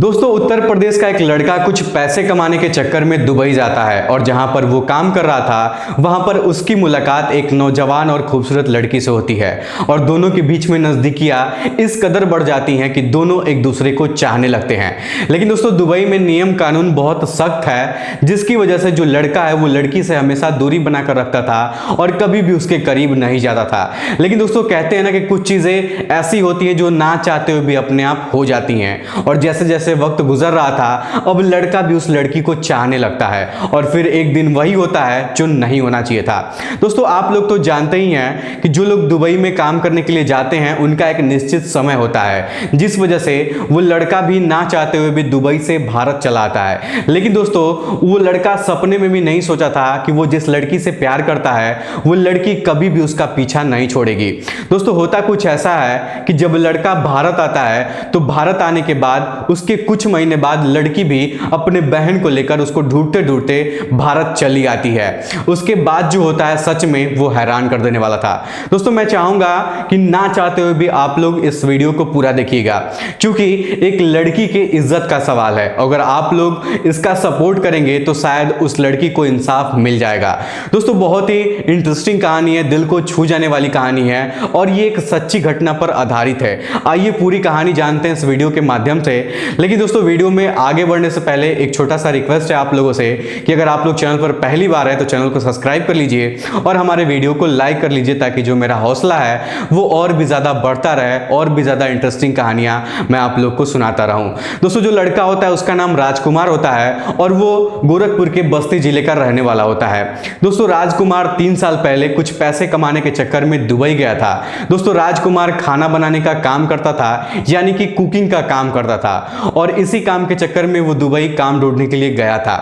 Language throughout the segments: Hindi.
दोस्तों उत्तर प्रदेश का एक लड़का कुछ पैसे कमाने के चक्कर में दुबई जाता है और जहां पर वो काम कर रहा था वहां पर उसकी मुलाकात एक नौजवान और खूबसूरत लड़की से होती है और दोनों के बीच में नजदीकियां इस कदर बढ़ जाती हैं कि दोनों एक दूसरे को चाहने लगते हैं। लेकिन दोस्तों दुबई में नियम कानून बहुत सख्त है, जिसकी वजह से जो लड़का है वो लड़की से हमेशा दूरी बनाकर रखता था और कभी भी उसके करीब नहीं जाता था। लेकिन दोस्तों कहते हैं ना कि कुछ चीजें ऐसी होती हैं जो ना चाहते हुए भी अपने आप हो जाती हैं और जैसे जैसे वक्त गुजर रहा था अब लड़का भी उस लड़की को चाहने लगता है और फिर एक दिन वही होता है जो नहीं होना चाहिए था। दोस्तों आप लोग तो जानते ही हैं कि जो लोग दुबई में काम करने के लिए जाते हैं उनका एक निश्चित समय होता है, जिस वजह से वो लड़का भी ना चाहते हुए भी दुबई से भारत चला आता है। लेकिन दोस्तों वो लड़का सपने में भी नहीं सोचा था कि वो जिस लड़की से प्यार करता है वो लड़की कभी भी उसका पीछा नहीं छोड़ेगी। दोस्तों होता कुछ ऐसा है कि जब लड़का भारत आता है तो भारत आने के बाद उसके कुछ महीने बाद लड़की भी अपने बहन को लेकर उसको ढूंढते ढूंढते भारत चली आती है। उसके बाद जो होता है सच में वो हैरान कर देने वाला था। दोस्तों मैं चाहूंगा कि ना चाहते हुए भी आप लोग इस वीडियो को पूरा देखिएगा, क्योंकि एक लड़की की इज्जत का सवाल है। अगर आप लोग इसका सपोर्ट करेंगे तो शायद उस लड़की को इंसाफ मिल जाएगा। दोस्तों बहुत ही इंटरेस्टिंग कहानी है, दिल को छू जाने वाली कहानी है और ये एक सच्ची घटना पर आधारित है। आइए पूरी कहानी जानते हैं इस वीडियो के माध्यम से। लेकिन दोस्तों वीडियो में आगे बढ़ने से पहले एक छोटा सा रिक्वेस्ट है आप लोगों से कि अगर आप लोग चैनल पर पहली बार है तो चैनल को सब्सक्राइब कर लीजिए और हमारे वीडियो को लाइक कर लीजिए, ताकि जो मेरा हौसला है वो और भी ज्यादा बढ़ता रहे और भी ज्यादा इंटरेस्टिंग कहानियां मैं आप लोग को सुनाता रहूं। दोस्तों जो लड़का होता है उसका नाम राजकुमार होता है और वो गोरखपुर के बस्ती जिले का रहने वाला होता है। दोस्तों राजकुमार 3 साल पहले कुछ पैसे कमाने के चक्कर में दुबई गया था। दोस्तों राजकुमार खाना बनाने का काम करता था, यानी कि कुकिंग का काम करता था और इसी काम के चक्कर में वो दुबई काम ढूंढने के लिए गया था।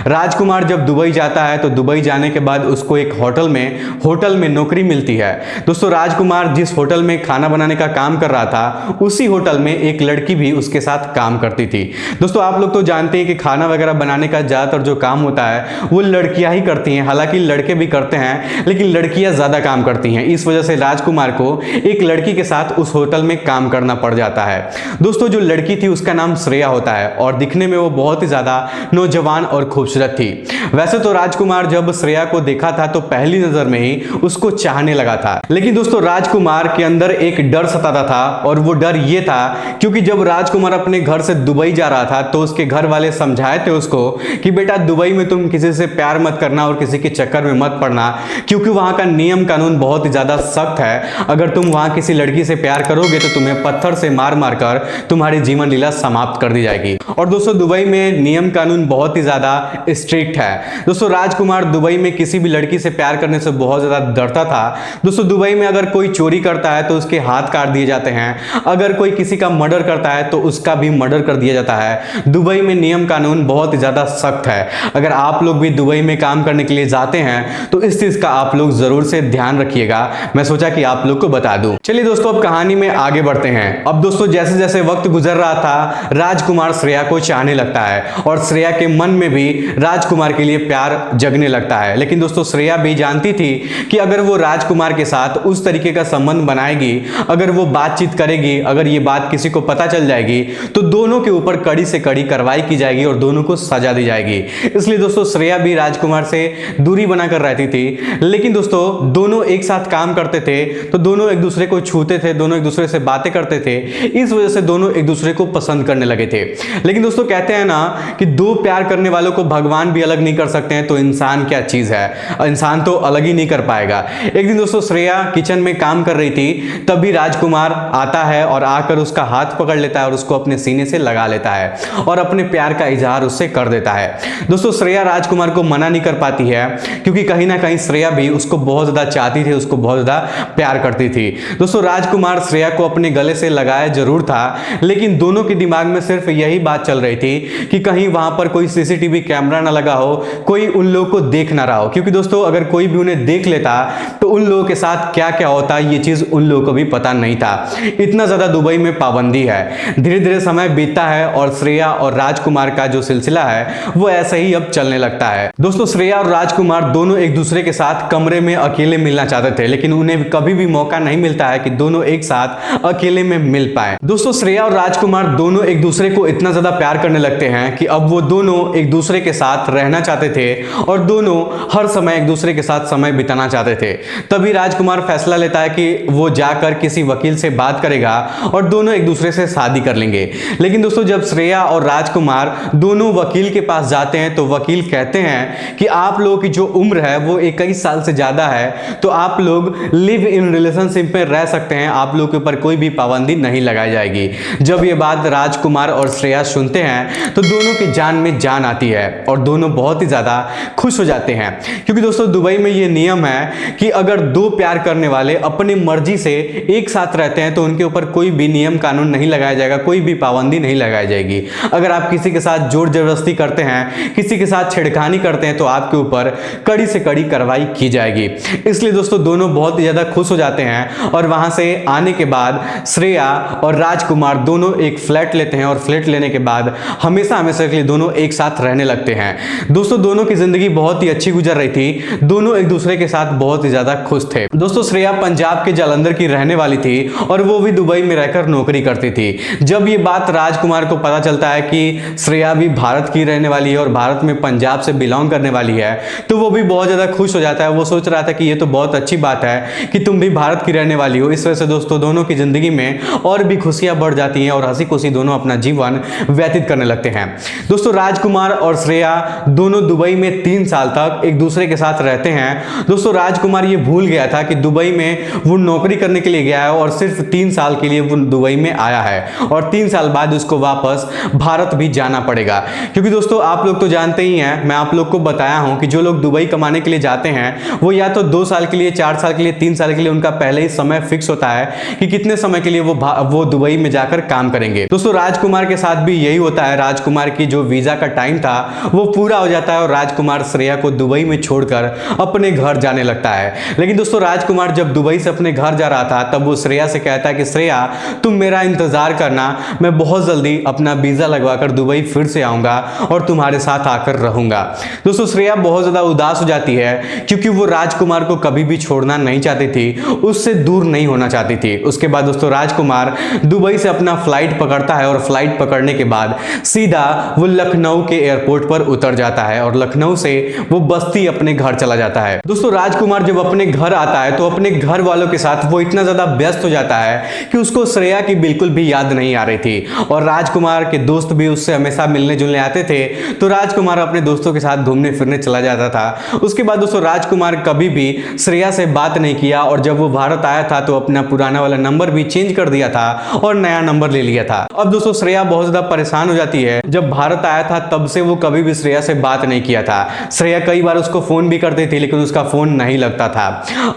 राजकुमार जब दुबई जाता है तो दुबई जाने के बाद उसको एक होटल में नौकरी मिलती है। दोस्तों राजकुमार जिस होटल में खाना बनाने का काम कर रहा था उसी होटल में एक लड़की भी उसके साथ काम करती थी। दोस्तों आप लोग तो जानते हैं कि खाना वगैरह बनाने का ज्यादातर जो काम होता है वो लड़कियां ही करती हैं। हालांकि लड़के भी करते हैं लेकिन लड़कियां ज्यादा काम करती हैं। इस वजह से राजकुमार को एक लड़की के साथ उस होटल में काम करना पड़ जाता है। दोस्तों जो लड़की थी उसका नाम श्रेया होता है और दिखने में वो बहुत ही ज्यादा नौजवान और खूबसूरत थी। वैसे तो राजकुमार जब श्रेया को देखा था तो पहली नजर में ही उसको चाहने लगा था। लेकिन दोस्तों राजकुमार के अंदर एक डर सताता था और वो डर ये था क्योंकि जब राजकुमार अपने घर से दुबई जा रहा था तो उसके घर वाले समझाए थे उसको कि बेटा दुबई में तुम किसी से प्यार मत करना और किसी के चक्कर में मत पड़ना, क्योंकि वहां का नियम कानून बहुत ही ज्यादा सख्त है। अगर तुम वहां किसी लड़की से प्यार करोगे तो तुम्हें पत्थर से मार मार कर तुम्हारी जीवन लीला समाप्त कर दी जाएगी। और दोस्तों दुबई में नियम कानून बहुत ही ज्यादा स्ट्रिक्ट है। दोस्तों राजकुमार दुबई में किसी भी लड़की से प्यार करने से बहुत ज्यादा डरता था। दोस्तों दुबई में अगर कोई चोरी करता है तो उसके हाथ काट दिए जाते हैं, अगर कोई किसी का मर्डर करता है तो उसका भी मर्डर कर दिया जाता है। दुबई में नियम कानून बहुत ही ज्यादा सख्त है। अगर आप लोग भी दुबई में काम करने के लिए जाते हैं तो इस चीज का आप लोग जरूर से ध्यान रखिएगा। मैं सोचा कि आप लोग को बता दूं। चलिए दोस्तों अब कहानी में आगे बढ़ते हैं। अब दोस्तों जैसे जैसे वक्त गुजर रहा था राजकुमार श्रेया को चाहने लगता है और श्रेया के मन में भी राजकुमार के लिए प्यार जगने लगता है। लेकिन दोस्तों श्रेया भी जानती थी कि अगर वो राजकुमार के साथ उस तरीके का संबंध बनाएगी, अगर वो बातचीत करेगी, अगर ये बात किसी को पता चल जाएगी तो दोनों के ऊपर कड़ी से कड़ी कार्रवाई की जाएगी और दोनों को सजा दी जाएगी। इसलिए दोस्तों श्रेया भी राजकुमार से दूरी बनाकर रहती थी। लेकिन दोस्तों दोनों एक साथ काम करते थे तो दोनों एक दूसरे को छूते थे, दोनों एक दूसरे से बातें करते थे। इस वजह से दोनों एक दूसरे को पसंद करने लगे थे। लेकिन दोस्तों कहते हैं ना कि दो प्यार करने वालों को भगवान भी अलग नहीं कर सकते हैं, तो इंसान क्या चीज है, इंसान तो अलग ही नहीं कर पाएगा। एक दिन दोस्तों श्रेया किचन में काम कर रही थी, तभी राजकुमार आता है और आकर उसका हाथ पकड़ लेता है और उसको अपने सीने से लगा लेता है और अपने प्यार का इजहार उससे कर देता है। दोस्तों श्रेया राजकुमार को मना नहीं कर पाती है क्योंकि कहीं ना कहीं श्रेया भी उसको बहुत ज्यादा चाहती थी, उसको बहुत ज्यादा प्यार करती थी। दोस्तों राजकुमार श्रेया को अपने गले से लगाया जरूर था, लेकिन दोनों के दिमाग में सिर्फ यही बात चल रही थी कि कहीं वहां पर कोई सीसीटीवी कैमरा ना लगा हो, कोई उन लोगों को देख ना रहा हो। क्योंकि दोस्तों अगर कोई भी उन्हें देख लेता तो उन लोगों के साथ क्या क्या होता ये चीज उन लोगों को भी पता नहीं था। इतना ज्यादा दुबई में पाबंदी है। धीरे धीरे समय बीतता है और श्रेया और राजकुमार का जो सिलसिला है वो ऐसे ही अब चलने लगता है। दोस्तों श्रेया और राजकुमार दोनों एक दूसरे के साथ कमरे में अकेले मिलना चाहते थे, लेकिन उन्हें कभी भी मौका नहीं मिलता है कि दोनों एक साथ अकेले में मिल पाए। दोस्तों श्रेया और राजकुमार दोनों एक दूसरे को इतना ज़्यादा प्यार करने लगते हैं कि अब वो दोनों एक दूसरे के साथ रहना चाहते थे और दोनों हर समय एक दूसरे के साथ समय बिताना चाहते थे। तभी राजकुमार फैसला लेता है कि वो जाकर किसी वकील से बात करेगा और दोनों एक दूसरे से शादी कर लेंगे। लेकिन दोस्तों जब श्रेया और राजकुमार दोनों वकील के पास जाते हैं तो वकील कहते हैं कि आप लोगों की जो उम्र है वो 21 साल से ज़्यादा है, तो आप लोग लिव इन रिलेशनशिप में रह सकते हैं, आप लोगों के ऊपर कोई भी पाबंदी नहीं लगाई जाएगी। जब ये बात राजकुमार और श्रेया सुनते हैं तो दोनों की जान में जान आती है और दोनों बहुत ही ज़्यादा खुश हो जाते हैं, क्योंकि दोस्तों दुबई में ये नियम है कि अगर दो प्यार करने वाले अपनी मर्जी से एक साथ रहते हैं तो उनके ऊपर कोई भी नियम कानून नहीं लगाया जाएगा, कोई भी पाबंदी नहीं लगाई जाएगी। अगर आप किसी के साथ जोर जबरदस्ती करते हैं, किसी के साथ छेड़खानी करते हैं तो आपके ऊपर कड़ी से कड़ी कार्रवाई की जाएगी। इसलिए दोस्तों दोनों बहुत ही ज़्यादा खुश हो जाते हैं और वहां से आने के बाद श्रेया और राजकुमार दोनों एक फ्लैट लेते हैं और फ्लैट लेने के बाद हमेशा हमेशा के लिए दोनों एक साथ रहने लगते हैं। दोस्तों दोनों की जिंदगी बहुत ही अच्छी गुजर रही थी, दोनों एक दूसरे के साथ बहुत ही ज्यादा खुश थे। दोस्तों श्रेया पंजाब के जालंधर की रहने वाली थी और वो भी दुबई में रहकर नौकरी करती थी। जब ये बात राजकुमार को पता चलता है कि श्रेया भी भारत की रहने वाली है और भारत में पंजाब से बिलोंग करने वाली है तो वो भी बहुत ज्यादा खुश हो जाता है। वो सोच रहा था कि ये तो बहुत अच्छी बात है कि तुम भी भारत की रहने वाली हो। इस वजह से दोस्तों दोनों की जिंदगी में और भी खुशियां बढ़ जाती हैं और हंसी खुशी दोनों अपना जीवन व्यतीत करने लगते हैं। दोस्तों राजकुमार और श्रेया दोनों दुबई में 3 साल तक एक दूसरे के साथ रहते हैं। दोस्तों राजकुमार ये भूल गया था कि दुबई में वो नौकरी करने के लिए गया है और सिर्फ 3 साल के लिए वो दुबई में आया है और 3 साल बाद उसको वापस भारत भी जाना पड़ेगा। क्योंकि दोस्तों आप लोग तो जानते ही हैं, मैं आप लोग को बताया हूं कि जो लोग दुबई कमाने के लिए जाते हैं वो या तो 2 साल के लिए, 4 साल के लिए, 3 साल के लिए उनका पहले ही समय फिक्स होता है कि कितने समय के लिए वो दुबई में जाकर काम करेंगे। दोस्तों राजकुमार के साथ भी यही होता है। राजकुमार की जो वीजा का टाइम था वो पूरा हो जाता है और राजकुमार श्रेया को दुबई में छोड़कर अपने घर जाने लगता है। लेकिन दोस्तों राजकुमार जब दुबई से अपने घर जा रहा था तब वो श्रेया से कहता है कि श्रेया तुम मेरा इंतजार करना, मैं बहुत जल्दी अपना वीजा लगवाकर दुबई फिर से आऊंगा और तुम्हारे साथ आकर रहूंगा। दोस्तों श्रेया बहुत ज्यादा उदास हो जाती है क्योंकि वो राजकुमार को कभी भी छोड़ना नहीं चाहती थी, उससे दूर नहीं होना चाहती थी। उसके बाद दोस्तों राजकुमार दुबई से अपना फ्लाइट पकड़ता है और फ्लाइट पकड़ने के बाद सीधा वो लखनऊ के एयरपोर्ट पर उतर जाता है और लखनऊ से वो बस्ती अपने घर चला जाता है। दोस्तों राजकुमार जब अपने घर आता है तो अपने घर वालों के साथ वो इतना ज्यादा व्यस्त हो जाता है कि उसको श्रेया की बिल्कुल भी याद नहीं आ रही थी और राजकुमार के दोस्त भी उससे हमेशा मिलने जुलने आते थे तो राजकुमार अपने दोस्तों के साथ घूमने फिरने चला जाता था। उसके बाद दोस्तों राजकुमार कभी भी श्रेया से बात नहीं किया और जब वो भारत आया था तो अपना पुराना वाला नंबर भी चेंज कर दिया था और नया नंबर ले लिया था। अब दोस्तों श्रेया बहुत ज्यादा परेशान हो जाती है। जब भारत आया था तब से वो कभी भी श्रेया से बात नहीं किया था। श्रेया कई बार उसको फोन भी करती थी लेकिन उसका फोन नहीं लगता था।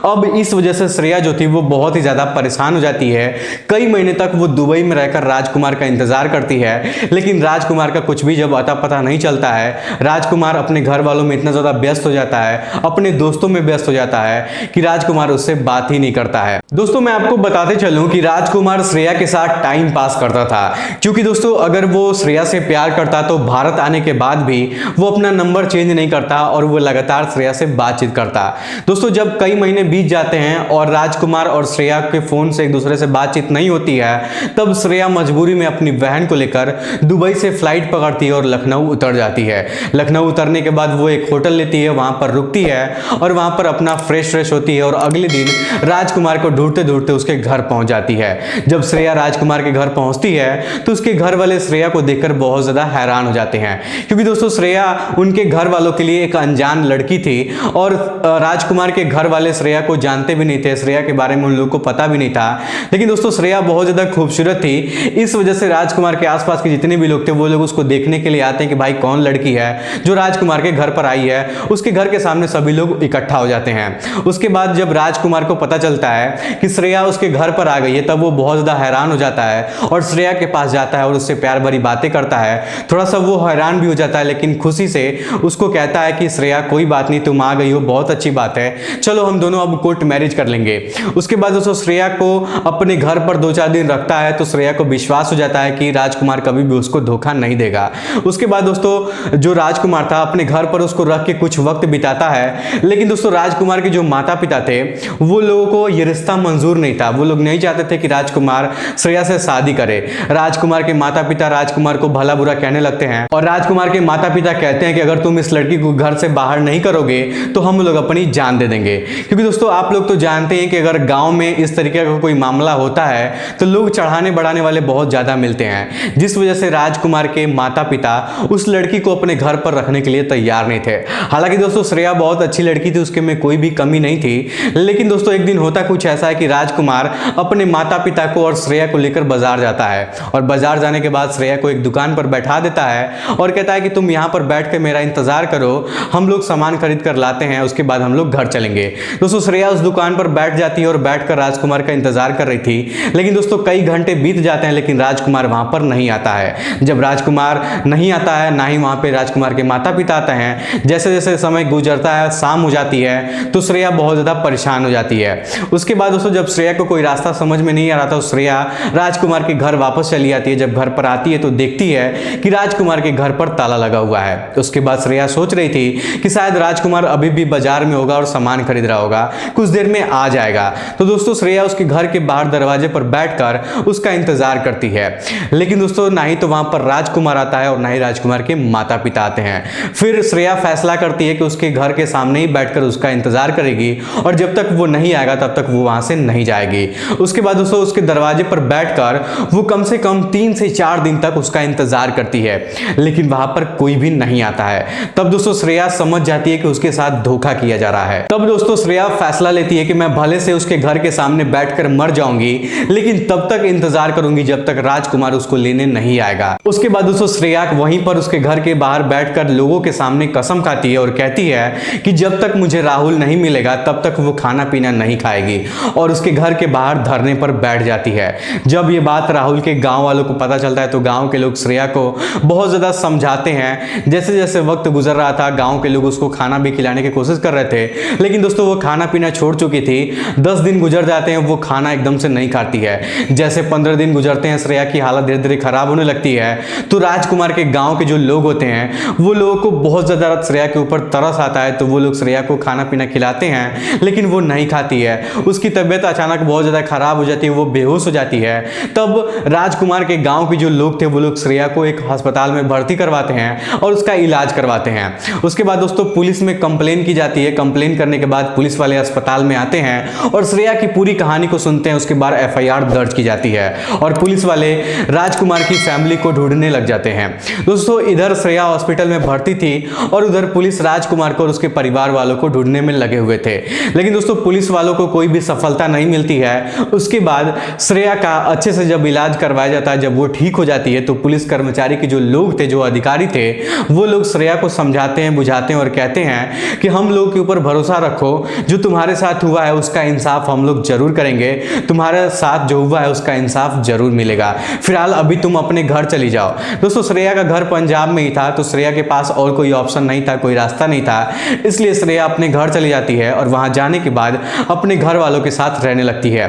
अब इस वजह से श्रेया जो थी वो बहुत ही ज्यादा परेशान हो जाती है। कई महीने तक वो दुबई में रहकर राजकुमार का इंतजार करती है लेकिन राजकुमार का कुछ भी जब अता पता नहीं चलता है। राजकुमार अपने घर वालों में इतना ज्यादा व्यस्त हो जाता है, अपने दोस्तों में व्यस्त हो जाता है कि राजकुमार उससे बात ही नहीं करता है। दोस्तों मैं आपको बताते चलूं कि राजकुमार श्रेया के साथ टाइम पास करता था, क्योंकि दोस्तों अगर वो श्रेया से प्यार करता तो भारत आने के बाद भी वो अपना नंबर चेंज नहीं करता और वो लगातार श्रेया से बातचीत करता। दोस्तों जब कई महीने बीत जाते हैं और राजकुमार और श्रेया के फोन से एक दूसरे से बातचीत नहीं होती है तब श्रेया मजबूरी में अपनी बहन को लेकर दुबई से फ्लाइट पकड़ती है और लखनऊ उतर जाती है। लखनऊ उतरने के बाद वो एक होटल लेती है, वहां पर रुकती है और वहां पर अपना फ्रेश होती है और अगले दिन राजकुमार को ढूंढते ढूंढते उसके घर पहुंच जाती है। जब श्रेया राजकुमार के घर पहुंचती है तो उसके घर वाले श्रेया को देखकर बहुत ज्यादा हैरान हो जाते हैं, क्योंकि दोस्तों श्रेया उनके घर वालों के लिए एक अनजान लड़की थी और राजकुमार के घर वाले श्रेया को जानते भी नहीं थे, श्रेया के बारे में उन लोगों को पता भी नहीं था। लेकिन दोस्तों श्रेया बहुत ज्यादा खूबसूरत थी, इस वजह से राजकुमार के आसपास के जितने भी लोग थे वो लोग उसको देखने के लिए आते हैं कि भाई कौन लड़की है जो राजकुमार के घर पर आई है। उसके घर के सामने सभी लोग इकट्ठा हो जाते हैं। उसके बाद जब राजकुमार को पता चलता है कि श्रेया उसके घर पर आ गई है तब वो बहुत ज्यादा हैरान हो जाता है और श्रेया के पास जाता है और उससे प्यार भरी बातें करता है। थोड़ा सा वो हैरान भी हो जाता है लेकिन खुशी से उसको कहता है कि श्रेया कोई बात नहीं, तुम आ गई हो, बहुत अच्छी बात है, चलो हम दोनों अब कोर्ट मैरिज कर लेंगे। उसके बाद दोस्तों श्रेया को अपने घर पर 2-4 दिन रखता है तो श्रेया को विश्वास हो जाता है कि राजकुमार कभी भी उसको धोखा नहीं देगा। उसके बाद दोस्तों जो राजकुमार था अपने घर पर उसको रख के कुछ वक्त बिताता है, लेकिन दोस्तों राजकुमार के जो माता पिता थे वो लोगों को ये रिश्ता मंजूर नहीं था। वो लोग नहीं चाहते थे कि राजकुमार श्रेया से शादी करे। राजकुमार राजकुमार के माता पिता राजकुमार को भला बुरा कहने लगते हैं और राजकुमार के माता पिता कहते हैं कि अगर तुम इस लड़की को घर से बाहर नहीं करोगे तो हम लोग अपनी जान दे देंगे। क्योंकि दोस्तों आप लोग तो जानते हैं कि अगर गांव में इस तरीके का कोई मामला होता है तो लोग चढ़ाने बढ़ाने वाले बहुत ज्यादा मिलते हैं, जिस वजह से राजकुमार के माता पिता उस लड़की को अपने घर पर रखने के लिए तैयार नहीं थे। हालांकि दोस्तों श्रेया बहुत अच्छी लड़की थी, उसके में कोई भी कमी नहीं थी। लेकिन दोस्तों एक दिन होता कुछ ऐसा है कि राजकुमार अपने माता पिता को और श्रेया को लेकर बाजार जाता है और बाजार जाने के बाद श्रेया को एक दुकान पर बैठा देता है और कहता है कि तुम यहाँ पर बैठ कर मेरा इंतजार करो, हम लोग सामान खरीद कर लाते हैं, उसके बाद हम लोग घर चलेंगे। दोस्तों श्रेया उस दुकान पर बैठ जाती है और बैठकर राजकुमार का इंतजार कर रही थी। लेकिन दोस्तों कई घंटे बीत जाते हैं लेकिन राजकुमार वहां पर नहीं आता है। जब राजकुमार नहीं आता है, ना ही वहां पे राजकुमार के माता पिता आते हैं, जैसे जैसे समय गुजरता है, शाम हो जाती है, तो श्रेया बहुत ज्यादा परेशान हो जाती है। उसके बाद दोस्तों जब श्रेया को कोई रास्ता समझ में नहीं आ रहा था, श्रेया राजकुमार के घर वापस चली आती है। जब घर पर आती है तो देखती है कि राजकुमार के घर पर ताला लगा हुआ है। उसके बाद श्रेया सोच रही थी कि शायद राजकुमार अभी भी बाजार में होगा और सामान खरीद रहा होगा, कुछ देर में आ जाएगा। तो दोस्तों श्रेया उसके घर के बाहर दरवाजे पर बैठकर उसका इंतजार करती है। लेकिन दोस्तों ना ही तो वहां पर राजकुमार आता है और ना ही राजकुमार के माता पिता आते हैं। फिर श्रेया फैसला करती है कि उसके घर के सामने ही बैठकर उसका इंतजार करेगी और जब तक वो नहीं आएगा तब तक वो वहां से नहीं जाएगी। उसके बाद दोस्तों उसके दरवाजे पर बैठकर वो कम से कम 3 से 4 दिन तक उसका इंतजार करती है, लेकिन वहां पर कोई भी नहीं आता है। तब दोस्तों श्रेया समझ जाती है कि उसके साथ धोखा किया जा रहा है। तब दोस्तों श्रेया फैसला लेती है कि मैं भले से उसके घर के सामने बैठकर मर जाऊंगी, लेकिन तब तक इंतजार करूंगी जब तक राजकुमार उसको लेने नहीं आएगा। उसके बाद दोस्तों श्रेया वहीं पर उसके घर के बाहर बैठकर लोगों के सामने कसम खाती है और कहती है कि जब तक मुझे राहुल नहीं मिलेगा तब तक वो खाना पीना नहीं खाएगी, और उसके घर के बाहर धरने पर बैठ जाती है। जब ये बात राहुल के गांव वालों को पता चलता है तो गांव के लोग श्रेया को बहुत ज्यादा समझाते हैं। जैसे जैसे वक्त गुजर रहा था गांव के लोग उसको खाना भी खिलाने की कोशिश कर रहे थे, लेकिन दोस्तों वो खाना पीना छोड़ चुकी थी। 10 दिन गुजर जाते हैं, वो खाना एकदम से नहीं खाती है। जैसे 15 दिन गुजरते हैं, श्रेया की हालत धीरे धीरे खराब होने लगती है। तो राजकुमार के गांव के जो लोग होते हैं वो लोगों को बहुत ज्यादा श्रेया के ऊपर तरस आता है, तो वो लोग श्रेया को खाना पीना खिलाते हैं, लेकिन वो नहीं खाती है। उसकी तबीयत अचानक बहुत ज्यादा खराब हो जाती है, वो बेहोश हो जाती है। तब राजकुमार के गांव के जो लोग थे वो लोग श्रेया को एक अस्पताल में भर्ती करवाते हैं और उसका इलाज करवाते हैं। उसके बाद दोस्तों पुलिस में कंप्लेन की जाती है। कंप्लेन करने के बाद पुलिस वाले अस्पताल में आते हैं और श्रेया की पूरी कहानी को सुनते हैं। उसके बाद FIR दर्ज की जाती है और पुलिस वाले राजकुमार की फैमिली को ढूंढने लग जाते हैं। दोस्तों इधर श्रेया हॉस्पिटल में भर्ती थी और उधर पुलिस राजकुमार को और उसके परिवार वालों को ढूंढने में लगे हुए थे। लेकिन दोस्तों पुलिस वालों को कोई भी सफलता नहीं मिलती है। उसके बाद श्रेया का अच्छे से जब इलाज करवाया जाता है, जब वो ठीक हो जाती है, तो पुलिस कर्मचारी के जो लोग थे, जो अधिकारी थे, वो लोग श्रेया को समझाते हैं, बुझाते हैं और कहते हैं कि हम लोग के ऊपर भरोसा रखो, जो तुम्हारे साथ हुआ है उसका इंसाफ हम लोग जरूर करेंगे, तुम्हारे साथ जो हुआ है उसका इंसाफ जरूर मिलेगा, फिलहाल अभी तुम अपने घर चली जाओ। दोस्तों श्रेया का घर पंजाब में ही था, तो श्रेया के पास और कोई ऑप्शन नहीं था, कोई रास्ता नहीं था, इसलिए श्रेया अपने घर चली जाती है और वहां जाने के बाद अपने घर वालों के साथ रहने लगती है।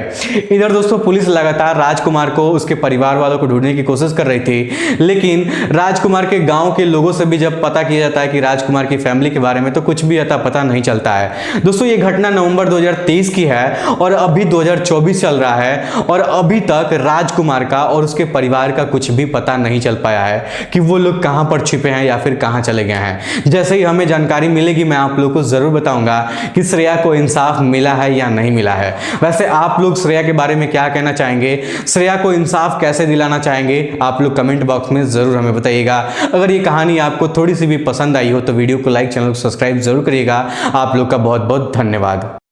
इधर दोस्तों पुलिस लगातार राजकुमार को उसके परिवार वालों को ढूंढने की कोशिश कर रही थी, लेकिन राजकुमार के गांव के लोगों से भी जब पता किया जाता है कि राजकुमार की फैमिली के बारे में, तो कुछ भी अता पता नहीं चलता है। दोस्तों ये घटना नवंबर 2023 की है और अभी 2024 चल रहा है और अभी तक राजकुमार का और उसके परिवार का कुछ भी पता नहीं चल पाया है कि वो लोग कहां पर छिपे हैं या फिर कहां चले गए हैं। जैसे ही हमें जानकारी मिलेगी मैं आप लोग को जरूर बताऊंगा कि श्रेया को इंसाफ मिला है या नहीं मिला है। वैसे आप लोग श्रेया के बारे में क्या कहना चाहेंगे, श्रेया को इंसाफ कैसे दिलाना चाहेंगे, आप लोग कमेंट बॉक्स में जरूर हमें बताइएगा। अगर ये कहानी आपको थोड़ी सी भी पसंद आई हो तो वीडियो को लाइक, चैनल को सब्सक्राइब जरूर करिएगा। आप लोग का बहुत बहुत धन्यवाद।